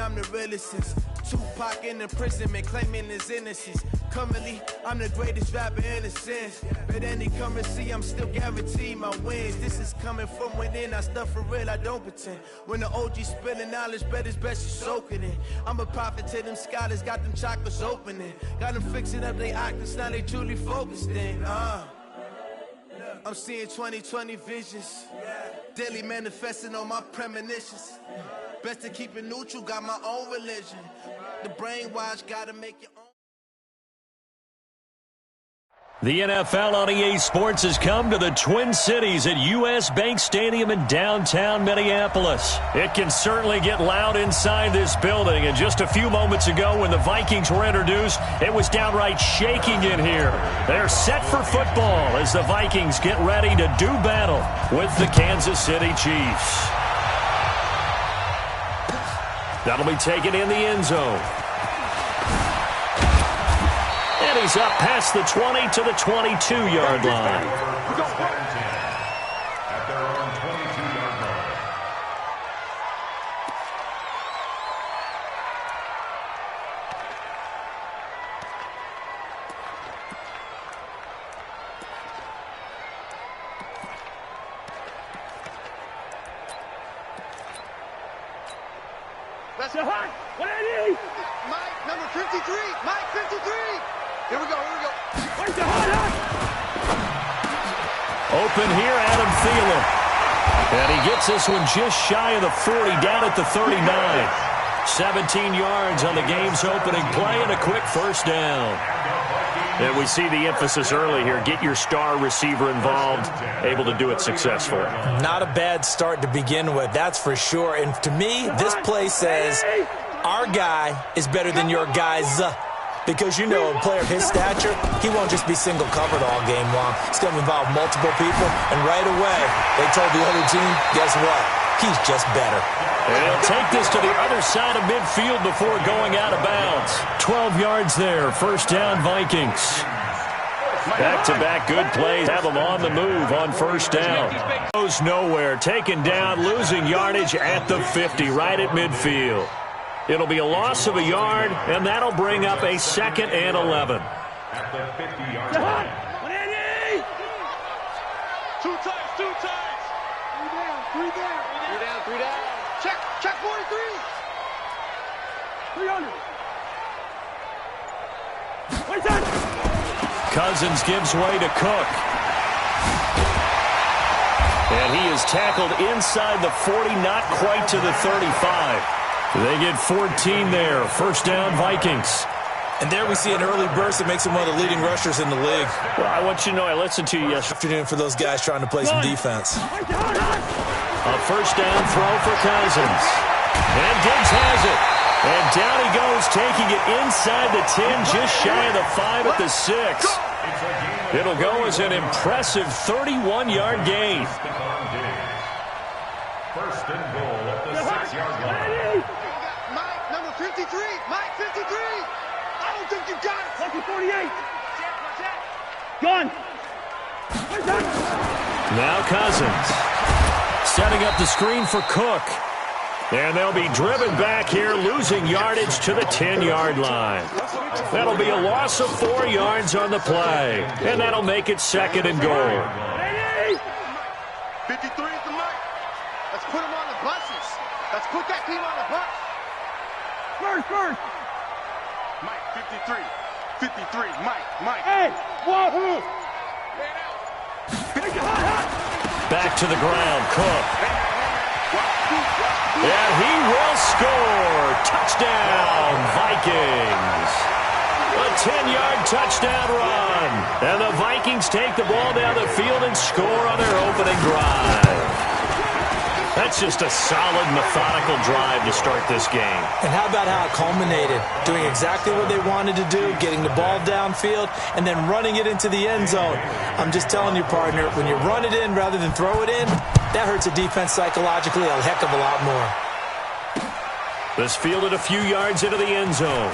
I'm the realest since Tupac in imprisonment, claiming his innocence. Currently, I'm the greatest rapper in a sense. But any currency, I'm still guaranteed my wins. This is coming from within, I stuff for real, I don't pretend. When the OG spilling knowledge, bet it's best you soak it in. I'm a prophet to them scholars, got them chakras opening. Got them fixing up they octaves, now they truly focused in. I'm seeing 2020 visions. Daily manifesting on my premonitions. Best to keep it neutral, got my own religion. The brainwash, gotta make your own. The NFL on EA Sports has come to the Twin Cities at U.S. Bank Stadium in downtown Minneapolis. It can certainly get loud inside this building, and just a few moments ago when the Vikings were introduced, it was downright shaking in here. They're set for football as the Vikings get ready to do battle with the Kansas City Chiefs. That'll be taken in the end zone. And he's up past the 20 to the 22-yard line. At their own 22-yard line. That's a hot. What I need? Mike, number 53. Mike, 53. Here we go, here we go. Where's the hot? Open here, Adam Thielen. And he gets this one just shy of the 40, down at the 39. 17 yards on the game's opening play and a quick first down. And we see the emphasis early here. Get your star receiver involved, able to do it successfully. Not a bad start to begin with, that's for sure. And to me, this play says our guy is better than your guy's. Because, you know, a player of his stature, he won't just be single covered all game long. It's going to involve multiple people. And right away, they told the other team, guess what? He's just better. And he'll take this to the other side of midfield before going out of bounds. 12 yards there. First down, Vikings. Back-to-back good plays. Have them on the move on first down. Goes nowhere. Taken down, losing yardage at the 50, right at midfield. It'll be a loss of a yard, and that'll bring up a 2nd and 11. At the 50-yard line. Two times. Three down. Check 43. 300. What's that? Cousins gives way to Cook. And he is tackled inside the 40, not quite to the 35. They get 14 there. First down, Vikings. And there we see an early burst that makes him one of the leading rushers in the league. Well, I want you to know I listened to you yesterday. Afternoon for those guys trying to play some defense. A first down throw for Cousins. And Diggs has it. And down he goes, taking it inside the 10, just shy of the 5 at the 6. It'll go as an impressive 31-yard gain. First and goal at the 6-yard line. Mike, number 53. Mike, 53. I don't think you got it. Lucky 48. Gone. Now Cousins. Setting up the screen for Cook. And they'll be driven back here, losing yardage to the 10-yard line. That'll be a loss of 4 yards on the play. And that'll make it 2nd and goal. 53 is the mark. Let's put him on the buses. Let's put that team on the bus. First. Mike, 53. 53. Mike. Hey, wahoo. Back to the ground, Cook. And he will score. Touchdown, Vikings. A 10-yard touchdown run. And the Vikings take the ball down the field and score on their opening drive. That's just a solid, methodical drive to start this game. And how about how it culminated? Doing exactly what they wanted to do, getting the ball downfield, and then running it into the end zone. I'm just telling you, partner, when you run it in rather than throw it in, that hurts a defense psychologically a heck of a lot more. This fielded a few yards into the end zone.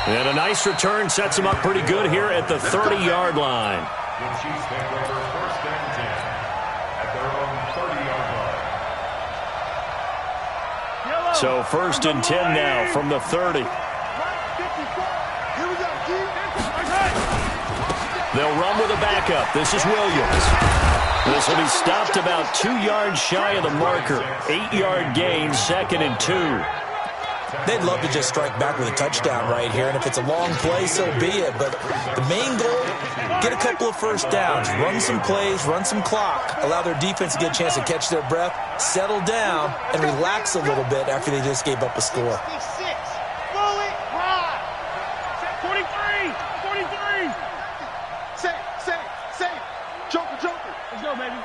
And a nice return sets him up pretty good here at the 30-yard line. The Chiefs take over first and 10 at their own 30-yard line. So 1st and 10 now from the 30. Here we go, G. They'll run with a backup. This is Williams. This will be stopped about 2 yards shy of the marker. 8-yard gain, 2nd and 2. They'd love to just strike back with a touchdown right here, and if it's a long play, so be it. But the main goal, get a couple of first downs, run some plays, run some clock, allow their defense to get a chance to catch their breath, settle down, and relax a little bit after they just gave up a score. 43. Safe. Joker. Let's go, baby.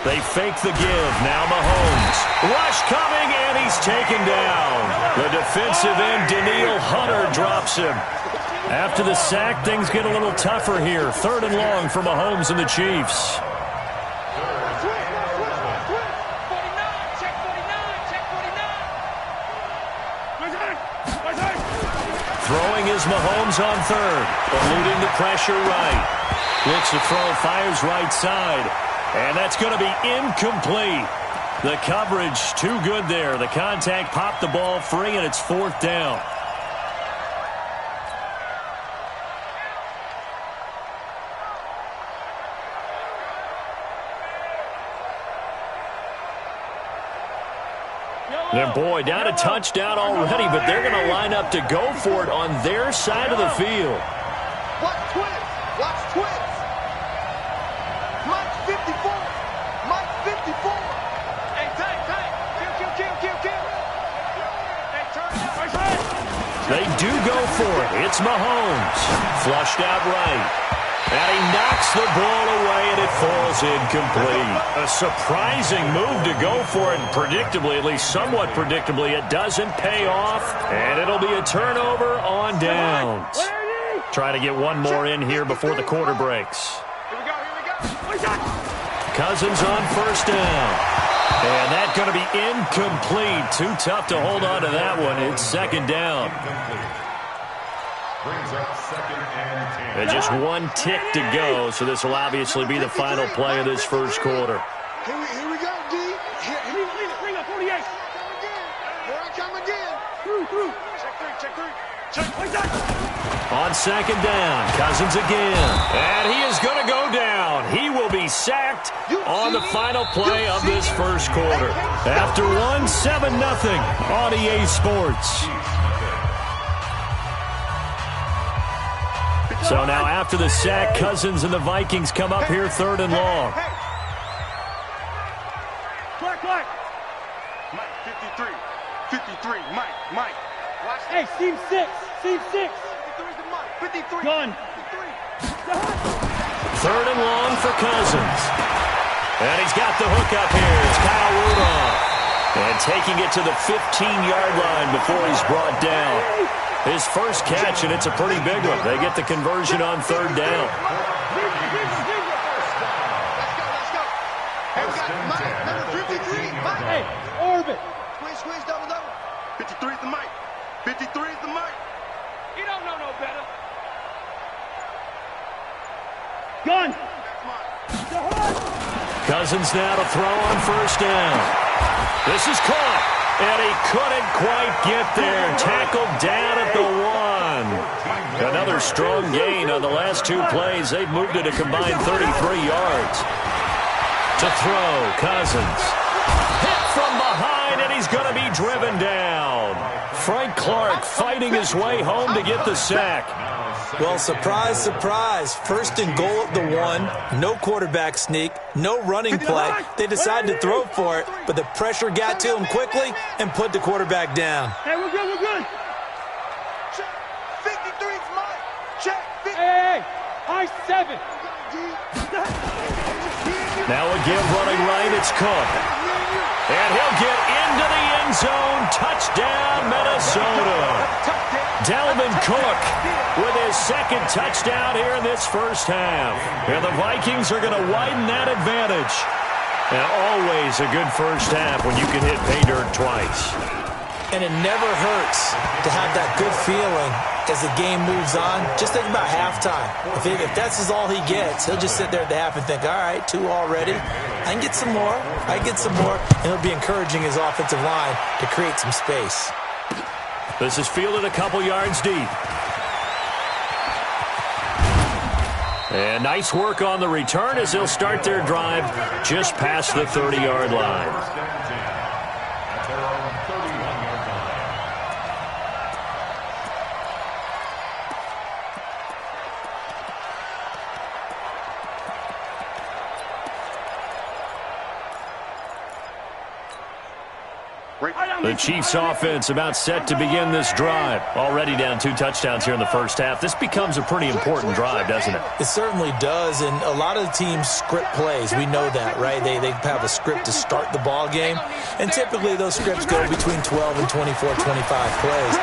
They fake the give. Now Mahomes. Rush coming, and he's taken down. The defensive end, Daniil Hunter, drops him. After the sack, things get a little tougher here. 3rd and long for Mahomes and the Chiefs. Throwing is Mahomes on 3rd. Eluding the pressure right. Looks to throw, fires right side. And that's going to be incomplete. The coverage too good there. The contact popped the ball free, and it's 4th down. And boy, down a touchdown already, but they're going to line up to go for it on their side of the field. Watch twins. Mike 54. Hey, tank. Kill. Hey, turn it up. They do go for it. It's Mahomes. Flushed out right. And he knocks the ball away, and it falls incomplete. A surprising move to go for it, and predictably, at least somewhat predictably, it doesn't pay off, and it'll be a turnover on downs. Try to get one more in here before the quarter breaks. Here we go. Cousins on 1st down. And that's going to be incomplete. Too tough to hold on to that one. It's 2nd down. Brings up 2nd and 10. And just 1 tick to go, so this will obviously be the final play of this first quarter. Here we go, D. Bring up 48. Here I come again. Through. Check 3. On 2nd down, Cousins again. And he is going to go down. He will be sacked on the final play of this first quarter. After 7-0 on EA Sports. So now after the sack, Cousins and the Vikings come up here 3rd and long. Black. Mike 53. Mike. Hey, Steve 6. 53's the Mike. 53. Gun. 3rd and long for Cousins. And he's got the hook up here. It's Kyle Rudolph. And taking it to the 15-yard line before he's brought down. His first catch, and it's a pretty big one. They get the conversion on 3rd down. Let's go. Hey, we got Mike, number 53. Mike. Hey, orbit. Squeeze, double. 53's the Mike. 53's the Mike. You don't know no better. Gun. Cousins now to throw on 1st down. This is caught, and he couldn't quite get there. Tackled down at the 1. Another strong gain on the last 2 plays. They've moved it a combined 33 yards. To throw, Cousins. Hit from behind, and he's going to be driven down. Frank Clark fighting his way home to get the sack. Well, surprise. 1st and goal at the 1. No quarterback sneak. No running play. They decided to throw for it, but the pressure got to him quickly and put the quarterback down. Hey, we're good. Check. 53's Mike. Check. Hey. I-7. Now a give running right. It's Cook. And he'll get into the end zone. Touchdown, Minnesota. Dalvin Cook with his 2nd touchdown here in this first half. And the Vikings are going to widen that advantage. And always a good first half when you can hit pay dirt twice. And it never hurts to have that good feeling as the game moves on. Just think about halftime. If that's all he gets, he'll just sit there at the half and think, all right, 2 already. I can get some more. I can get some more. And he'll be encouraging his offensive line to create some space. This is fielded a couple yards deep. And nice work on the return as they'll start their drive just past the 30-yard line. The Chiefs offense about set to begin this drive. Already down 2 touchdowns here in the first half. This becomes a pretty important drive, doesn't it? It certainly does, and a lot of the teams script plays. We know that, right? They have a script to start the ball game, and typically those scripts go between 12 and 24, 25 plays.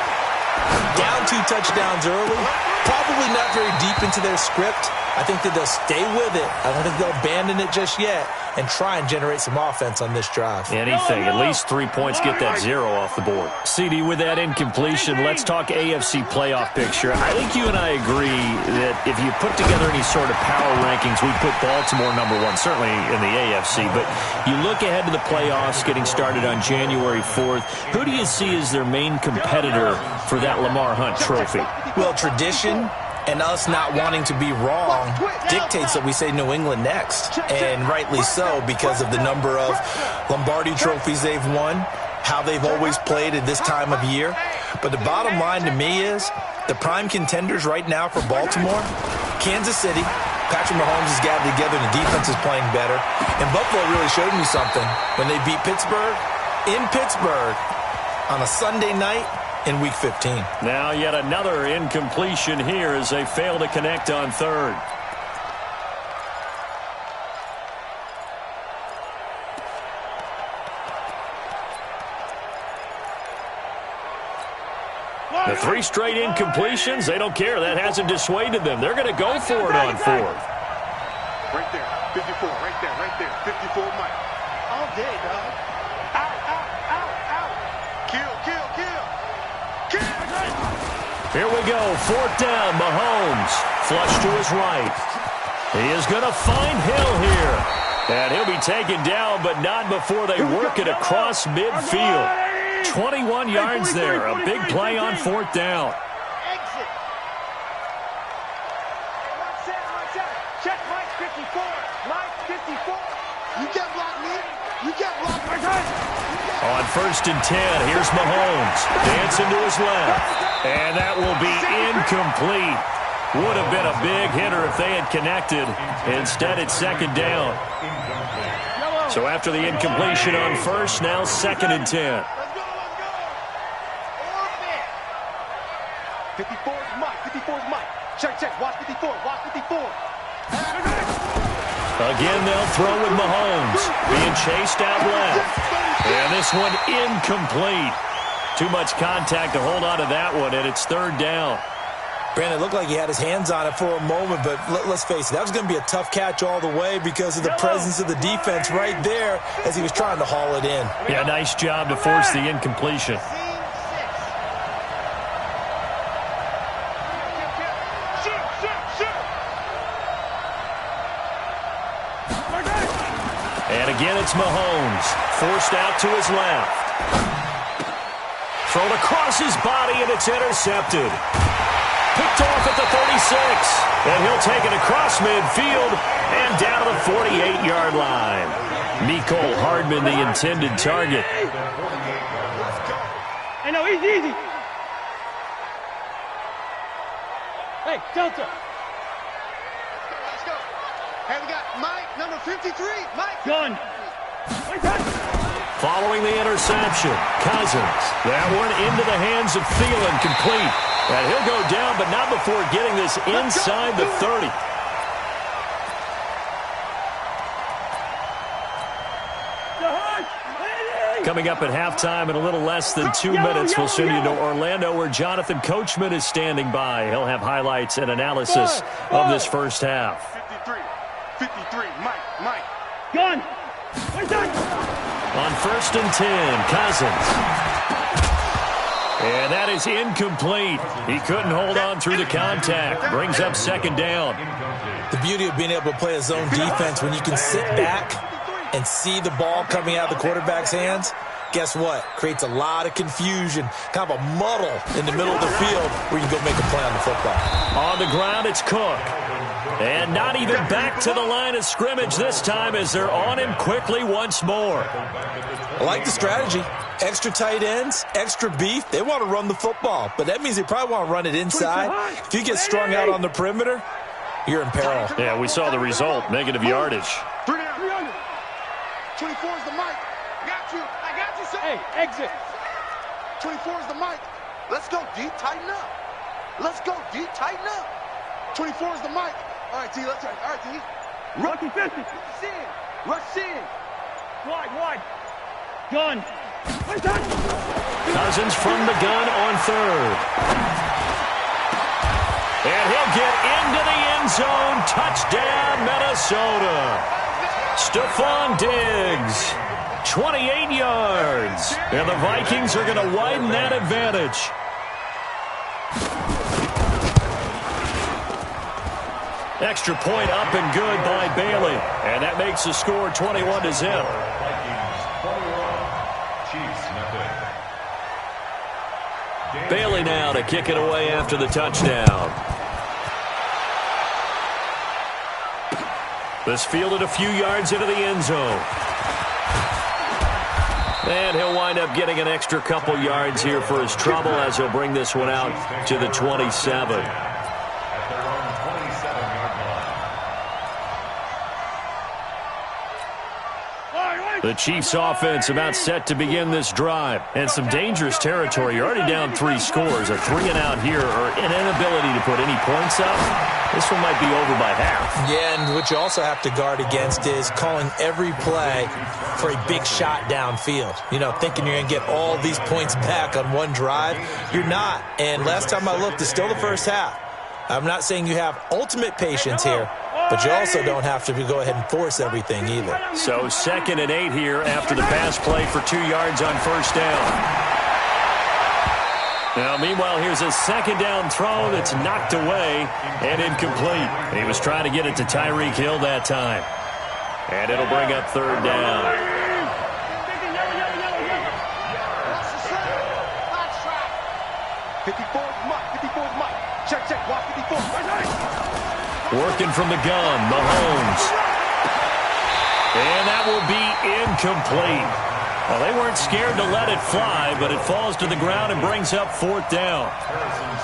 Down 2 touchdowns early, probably not very deep into their script. I think that they'll stay with it. I don't think they'll abandon it just yet and try and generate some offense on this drive. Anything. At least 3 points, get that 0 off the board. CD, with that incompletion, let's talk AFC playoff picture. I think you and I agree that if you put together any sort of power rankings, we'd put Baltimore #1, certainly in the AFC. But you look ahead to the playoffs getting started on January 4th. Who do you see as their main competitor for that Lamar Hunt trophy? Well, tradition and us not wanting to be wrong dictates that we say New England next. And rightly so, because of the number of Lombardi trophies they've won, how they've always played at this time of year. But the bottom line to me is the prime contenders right now for Baltimore, Kansas City. Patrick Mahomes has gathered together and the defense is playing better. And Buffalo really showed me something when they beat Pittsburgh in Pittsburgh on a Sunday night in Week 15. Now yet another incompletion here as they fail to connect on 3rd. The 3 straight incompletions, they don't care. That hasn't dissuaded them. They're going to go for it on 4th. Right there, 54, right there, 54 Mike. All day, dog. Out. Kill. Here we go, 4th down, Mahomes. Flush to his right. He is going to find Hill here. And he'll be taken down, but not before they work it across midfield. 21 yards there, a big play on 4th down. Exit. Watch out. Check Mike 54. Mike 54. You can't block me. You can't block me. On 1st and 10, here's Mahomes. Dancing to his left. And that will be incomplete. Would have been a big hitter if they had connected. Instead, it's 2nd down. So after the incompletion on 1st, now 2nd and 10. 54's Mike. Check. Watch 54. Again, they'll throw with Mahomes. Being chased out left. And this one incomplete. Too much contact to hold on to that one, and it's 3rd down. Brandon, it looked like he had his hands on it for a moment, but let's face it, that was going to be a tough catch all the way because of the presence of the defense right there as he was trying to haul it in. Yeah, nice job to force the incompletion. And again, it's Mahomes. Forced out to his left. Thrown across his body, and it's intercepted. Picked off at the 36. And he'll take it across midfield and down to the 48-yard line. Mecole Hardman, the intended target. Hey, no, easy. Hey, Delta. Let's go. Hey, we got Mike, number 53. Mike. Gun. Following the interception, Cousins. That one into the hands of Thielen, complete. And he'll go down, but not before getting this inside the 30. Coming up at halftime in a little less than 2 minutes, we'll send you to Orlando where Jonathan Coachman is standing by. He'll have highlights and analysis of this first half. 53, Mike. Gun. On 1st and 10, Cousins. And that is incomplete. He couldn't hold on through the contact. Brings up second down. The beauty of being able to play a zone defense when you can sit back and see the ball coming out of the quarterback's hands, guess what? Creates a lot of confusion, kind of a muddle in the middle of the field where you go make a play on the football. On the ground, it's Cook. And not even back to the line of scrimmage this time as they're on him quickly once more. I like the strategy. Extra tight ends, extra beef. They want to run the football, but that means they probably want to run it inside. If you get strung out on the perimeter, you're in peril. Yeah, we saw the result, negative yardage. 3 down. 24 is the mic. I got you, son. Hey, exit. 24 is the mic. Let's go deep, tighten up. Let's go deep, tighten up. 24 is the mic. All right, T, let's try. All right, T. Rookie 50. Rush in. Wide. Gun. Cousins from the gun on third. And he'll get into the end zone. Touchdown, Minnesota. Stephon Diggs, 28 yards. And the Vikings are going to widen that advantage. Extra point up and good by Bailey. And that makes the score 21-0. Bailey now to kick it away after the touchdown. This fielded a few yards into the end zone. And he'll wind up getting an extra couple yards here for his trouble as he'll bring this one out to the 27. The Chiefs offense about set to begin this drive. And some dangerous territory. You're already down 3 scores. A 3-and-out here or an inability to put any points up. This one might be over by half. Yeah, and what you also have to guard against is calling every play for a big shot downfield. You know, thinking you're going to get all these points back on one drive. You're not. And last time I looked, it's still the first half. I'm not saying you have ultimate patience here, but you also don't have to go ahead and force everything either. So 2nd and 8 here after the pass play for 2 yards on first down. Now, meanwhile, here's a second down throw that's knocked away and incomplete. He was trying to get it to Tyreek Hill that time. And it'll bring up 3rd down. Check, watch 54. Working from the gun, Mahomes. And that will be incomplete. Well, they weren't scared to let it fly, but it falls to the ground and brings up 4th down.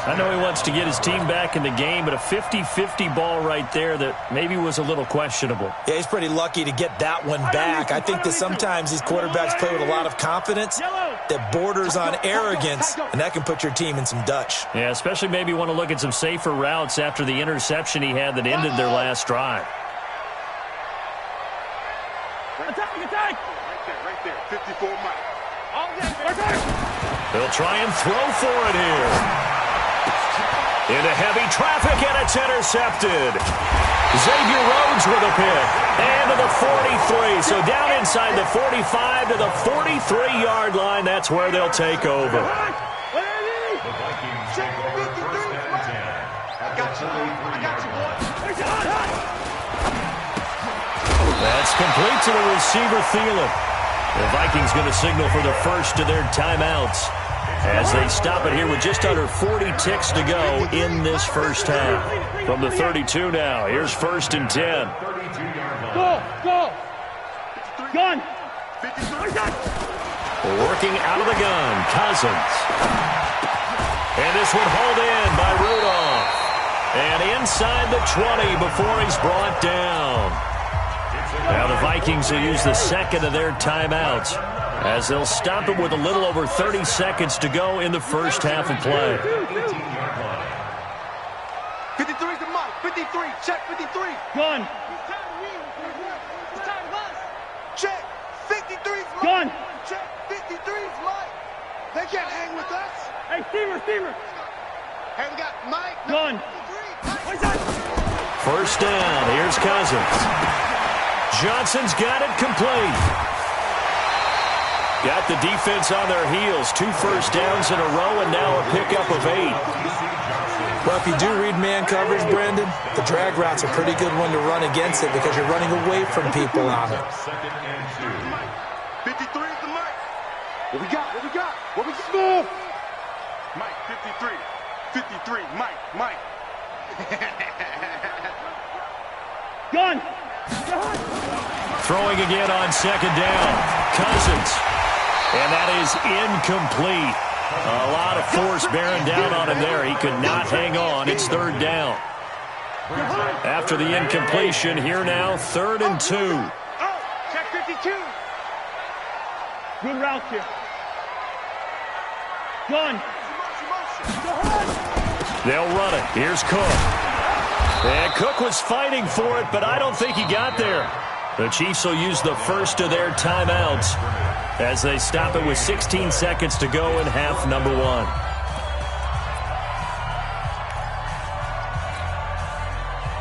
I know he wants to get his team back in the game, but a 50-50 ball right there that maybe was a little questionable. Yeah, he's pretty lucky to get that one back. I think that sometimes these quarterbacks play with a lot of confidence that borders on arrogance, and that can put your team in some Dutch. Yeah, especially maybe want to look at some safer routes after the interception he had that ended their last drive. Right there. 54 Mike. They'll try and throw for it here. Into heavy traffic, and it's intercepted. Xavier Rhodes with a pick. And to the 43. So down inside the 45 to the 43-yard line. That's where they'll take over. That's complete to the receiver, Thielen. The Vikings going to signal for the first of their timeouts as they stop it here with just under 40 ticks to go in this first half. From the 32 now, here's 1st and 10. Go! Gun! Working out of the gun, Cousins. And this one hauled in by Rudolph. And inside the 20 before he's brought down. Now the Vikings will use the second of their timeouts as they'll stop it with a little over 30 seconds to go in the first half of play. 53 is the mark. 53. Check 53. Gun. Check. 53 is Mike. Gun. Check. 53 is Mike. They can't hang with us. Hey, Steamer. Hey, we got Mike. Gun. 53. First down. Here's Cousins. Johnson's got it complete. Got the defense on their heels. 2 first downs in a row and now a pickup of 8. Well, if you do read man coverage, Brandon, the drag route's a pretty good one to run against it because you're running away from people on it. 53 is the mic. What we got? What we got? What we got? Mike, 53. 53, Mike. Gun. Throwing again on second down. Cousins. And that is incomplete. A lot of force bearing down on him there. He could not hang on. It's 3rd down. After the incompletion, here now, 3rd and 2. Check 52. Good route here. Gun. They'll run it. Here's Cook. And Cook was fighting for it, but I don't think he got there. The Chiefs will use the first of their timeouts as they stop it with 16 seconds to go in half number 1.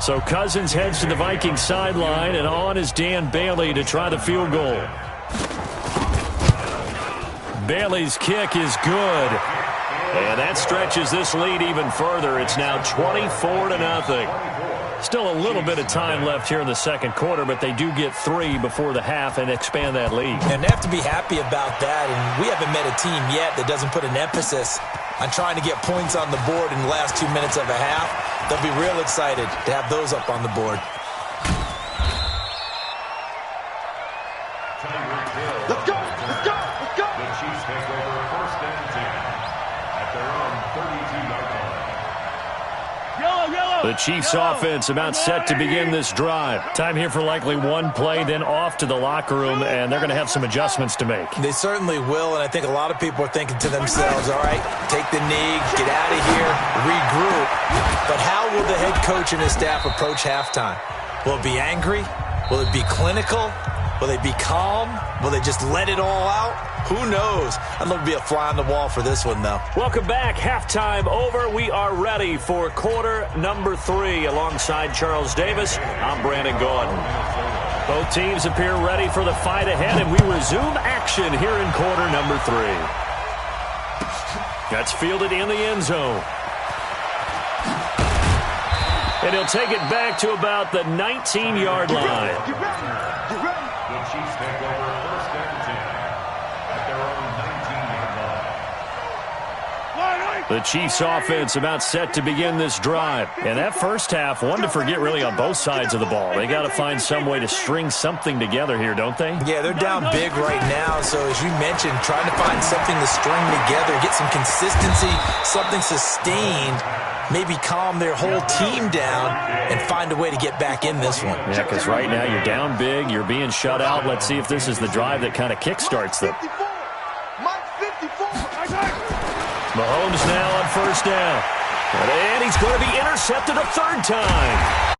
So Cousins heads to the Vikings sideline, and on is Dan Bailey to try the field goal. Bailey's kick is good. And that stretches this lead even further. It's now 24-0. Still a little bit of time left here in the second quarter, but they do get 3 before the half and expand that lead. And they have to be happy about that. And we haven't met a team yet that doesn't put an emphasis on trying to get points on the board in the last 2 minutes of a half. They'll be real excited to have those up on the board. Let's go. Let's go. Let's go. The Chiefs take over 1st and 10 at their own 32-yard line. The Chiefs offense about set to begin this drive. Time here for likely one play, then off to the locker room, and they're going to have some adjustments to make. They certainly will, and I think a lot of people are thinking to themselves, all right, take the knee, get out of here, regroup. But how will the head coach and his staff approach halftime? Will it be angry? Will it be clinical? Will they be calm? Will they just let it all out? Who knows? I'd love to be a fly on the wall for this one, though. Welcome back. Halftime over. We are ready for quarter number 3. Alongside Charles Davis, I'm Brandon Gordon. Both teams appear ready for the fight ahead, and we resume action here in quarter number 3. That's fielded in the end zone. And he'll take it back to about the 19-yard line. Get ready. The Chiefs take over 1st and 10 at their own 19-yard line. The Chiefs offense about set to begin this drive. And that first half, one to forget really on both sides of the ball. They got to find some way to string something together here, don't they? Yeah, they're down big right now. So as you mentioned, trying to find something to string together, get some consistency, something sustained, maybe calm their whole team down and find a way to get back in this one. Yeah, because right now you're down big, you're being shut out. Let's see if this is the drive that kind of kickstarts them. Mike 54. Mahomes now on first down. And he's going to be intercepted a 3rd time.